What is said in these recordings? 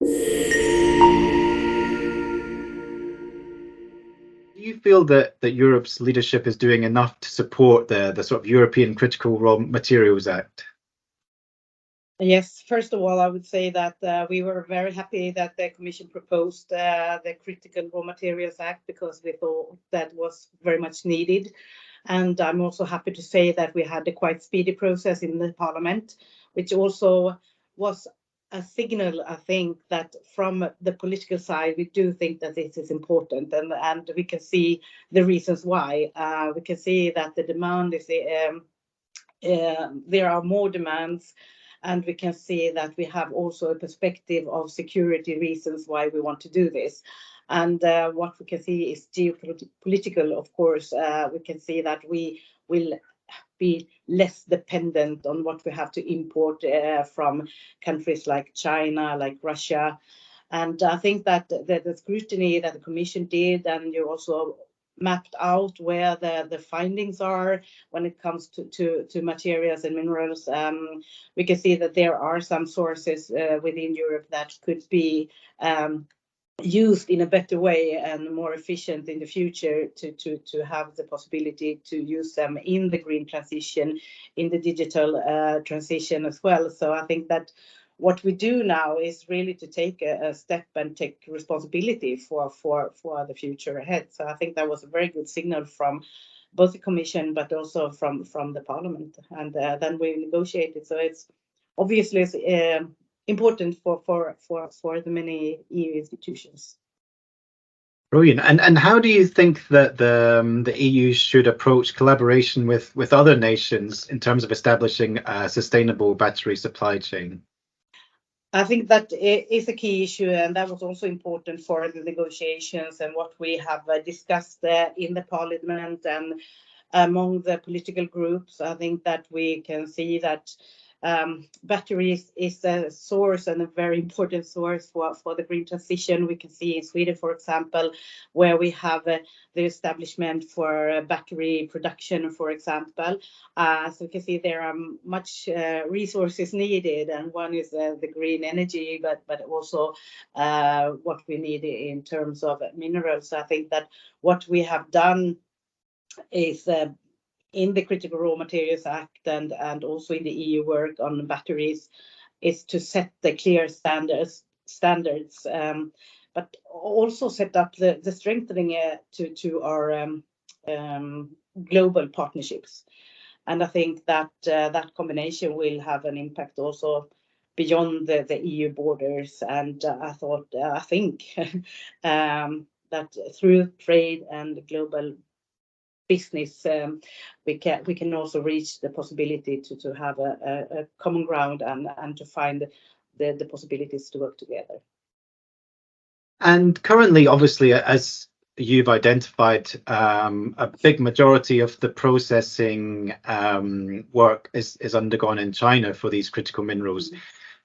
Do you feel that Europe's leadership is doing enough to support the sort of European Critical Raw Materials Act? Yes, first of all, I would say that we were very happy that the Commission proposed the Critical Raw Materials Act, because we thought that was very much needed. And I'm also happy to say that we had a quite speedy process in the Parliament, which also was a signal, I think, that from the political side, we do think that this is important, and we can see the reasons why. We can see that the demand is, there are more demands, and we can see that we have also a perspective of security reasons why we want to do this. And what we can see is geopolitical, of course. We can see that we will be less dependent on what we have to import from countries like China, like Russia. And I think that the scrutiny that the Commission did, and you also mapped out where the findings are when it comes to materials and minerals. We can see that there are some sources within Europe that could be used in a better way and more efficient in the future to have the possibility to use them in the green transition, in the digital transition as well. So I think that what we do now is really to take a step and take responsibility for the future ahead. So I think that was a very good signal from both the Commission, but also from the Parliament. And then we negotiated. So it's obviously important for the many EU institutions. Brilliant. And how do you think that the EU should approach collaboration with other nations in terms of establishing a sustainable battery supply chain? I think that is a key issue, and that was also important for the negotiations and what we have discussed in the Parliament and among the political groups. I think that we can see that batteries is a source, and a very important source for the green transition. We can see in Sweden, for example, where we have the establishment for battery production, for example. So we can see there are much resources needed, and one is the green energy, but also what we need in terms of minerals. I think that what we have done is in the Critical Raw Materials Act and also in the EU work on batteries is to set the clear standards, but also set up the strengthening to our global partnerships. And I think that that combination will have an impact also beyond the EU borders. And I think that through trade and global business, we can also reach the possibility to have a common ground and to find the possibilities to work together. And currently, obviously, as you've identified, a big majority of the processing work is undergone in China for these critical minerals.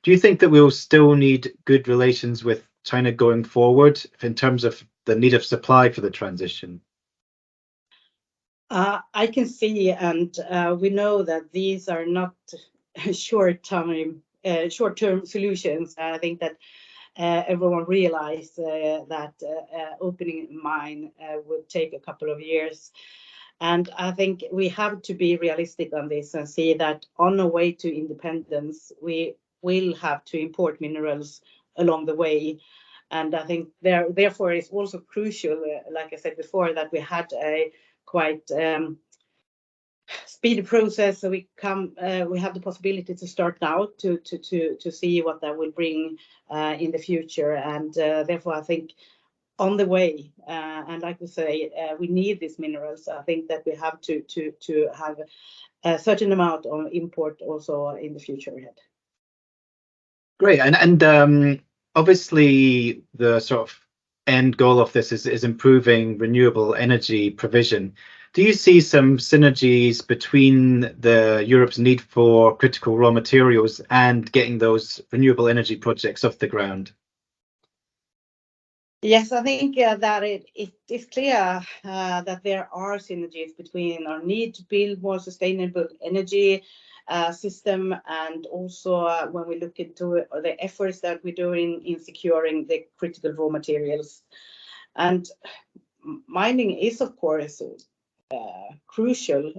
Do you think that we'll still need good relations with China going forward in terms of the need of supply for the transition? I can see, and we know that these are not short-term solutions. I think that everyone realized that opening mine would take a couple of years. And I think we have to be realistic on this and see that on the way to independence, we will have to import minerals along the way. And I think therefore it's also crucial, like I said before, that we had a quite speedy process. So we have the possibility to start now to see what that will bring in the future. And therefore, I think on the way, and like we say, we need these minerals. I think that we have to have a certain amount of import also in the future ahead. Great. And obviously, the sort of end goal of this is improving renewable energy provision. Do you see some synergies between Europe's need for critical raw materials and getting those renewable energy projects off the ground? Yes, I think that it is clear that there are synergies between our need to build more sustainable energy system, and also when we look into the efforts that we're doing in securing the critical raw materials. And mining is, of course, crucial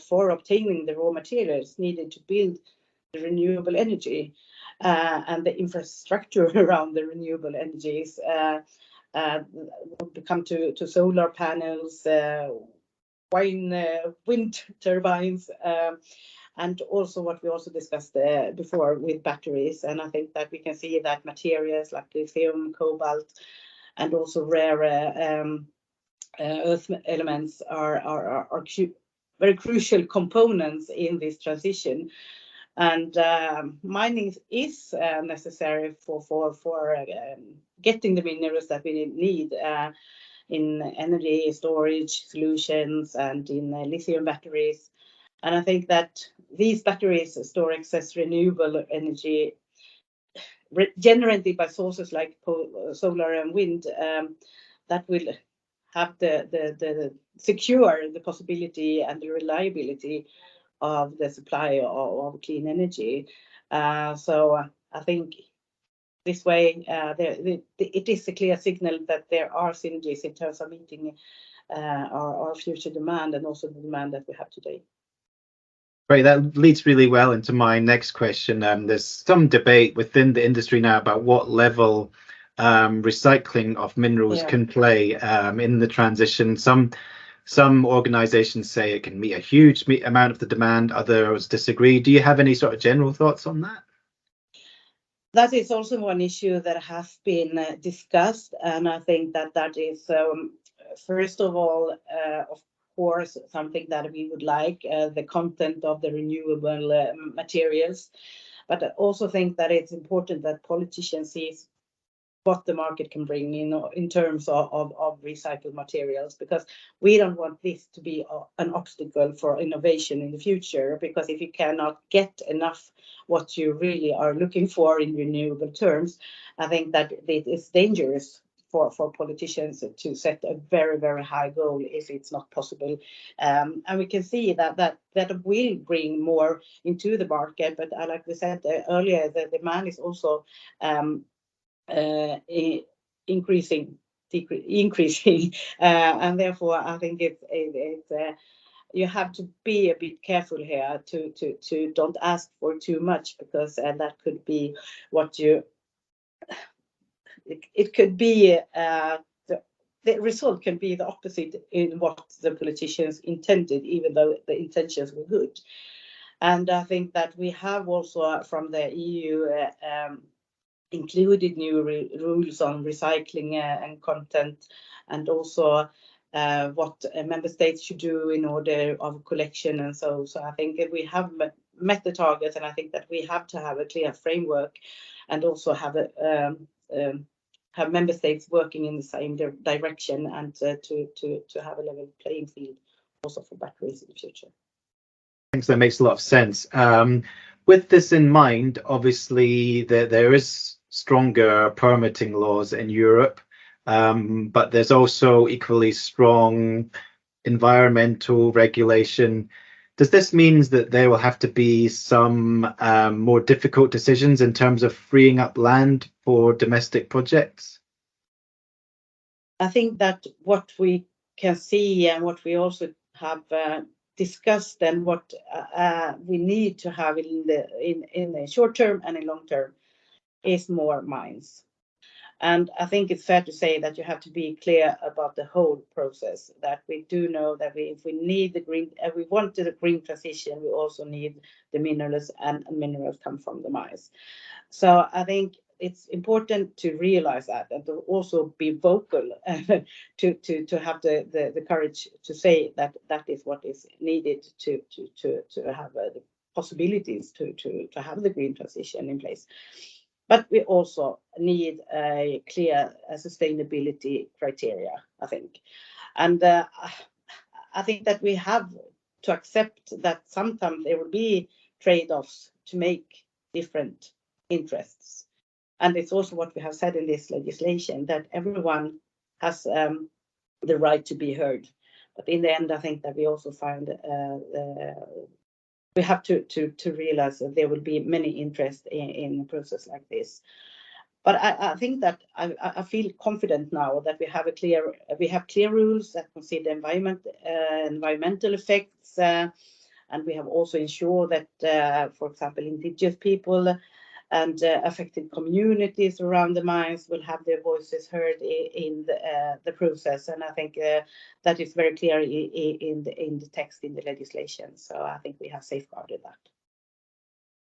for obtaining the raw materials needed to build the renewable energy and the infrastructure around the renewable energies. We come to solar panels, wind turbines, and also what we also discussed before with batteries. And I think that we can see that materials like lithium, cobalt, and also rare earth elements are very crucial components in this transition. And mining is necessary for getting the minerals that we need in energy storage solutions and in lithium batteries. And I think that these batteries store excess renewable energy generated by sources like solar and wind that will have the secure the possibility and the reliability of the supply of clean energy. So I think this way it is a clear signal that there are synergies in terms of meeting our future demand and also the demand that we have today. Right, that leads really well into my next question. There's some debate within the industry now about what level recycling of minerals can play in the transition. Some organizations say it can meet a huge amount of the demand, others disagree. Do you have any sort of general thoughts on that? That is also one issue that has been discussed, and I think that is first of all, of course, something that we would like, the content of the renewable materials. But I also think that it's important that politicians see what the market can bring in terms of recycled materials, because we don't want this to be an obstacle for innovation in the future, because if you cannot get enough what you really are looking for in renewable terms, I think that it is dangerous for politicians to set a very, very high goal if it's not possible. And we can see that will bring more into the market, but like we said earlier, the demand is also increasing, and therefore I think it's you have to be a bit careful here to don't ask for too much, because that could be what you it could be the result can be the opposite in what the politicians intended, even though the intentions were good. And I think that we have also from the EU included new rules on recycling and content, and also what member states should do in order of collection and so I think we have met the targets, and I think that we have to have a clear framework and also have member states working in the same direction, and to have a level playing field also for batteries in the future. Thanks, that makes a lot of sense. With this in mind, obviously there is stronger permitting laws in Europe, but there's also equally strong environmental regulation. Does this mean that there will have to be some more difficult decisions in terms of freeing up land for domestic projects? I think that what we can see and what we also have discussed, and what we need to have in the short term and in long term is more mines. And I think it's fair to say that you have to be clear about the whole process, that we do know that if we need the green, we want the green transition, we also need the minerals, and minerals come from the mines. So I think it's important to realize that, and to also be vocal to have the courage to say that that is what is needed to have the possibilities to have the green transition in place. But we also need a clear sustainability criteria, I think. And I think that we have to accept that sometimes there will be trade-offs to make different interests. And it's also what we have said in this legislation, that everyone has the right to be heard. But in the end, I think that we also find we have to realize that there will be many interest in a process like this. But I think that I feel confident now that we have clear rules that consider environmental effects, and we have also ensured that, for example, indigenous people and affected communities around the mines will have their voices heard in the process. And I think that is very clear in the text in the legislation. So I think we have safeguarded that.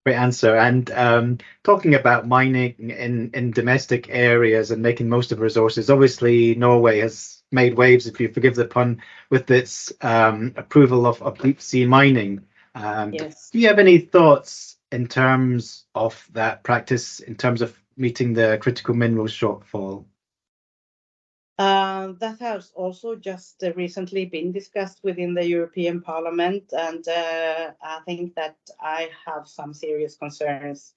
Great answer. And talking about mining in domestic areas and making most of resources, obviously Norway has made waves, if you forgive the pun, with its approval of deep sea mining. Yes. Do you have any thoughts in terms of that practice, in terms of meeting the critical minerals shortfall? That has also just recently been discussed within the European Parliament, and I think that I have some serious concerns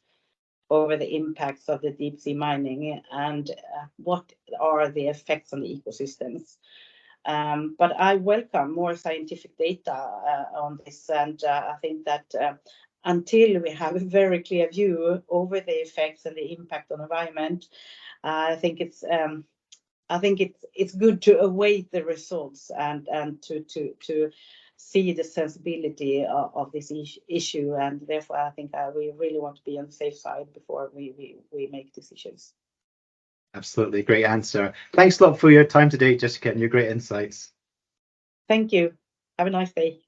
over the impacts of the deep sea mining and what are the effects on the ecosystems. But I welcome more scientific data on this, and I think that until we have a very clear view over the effects and the impact on the environment, I think it's good to await the results and to see the sensibility of this issue, and therefore I think we really want to be on the safe side before we make decisions. Absolutely, great answer. Thanks a lot for your time today, Jessica, and your great insights. Thank you. Have a nice day.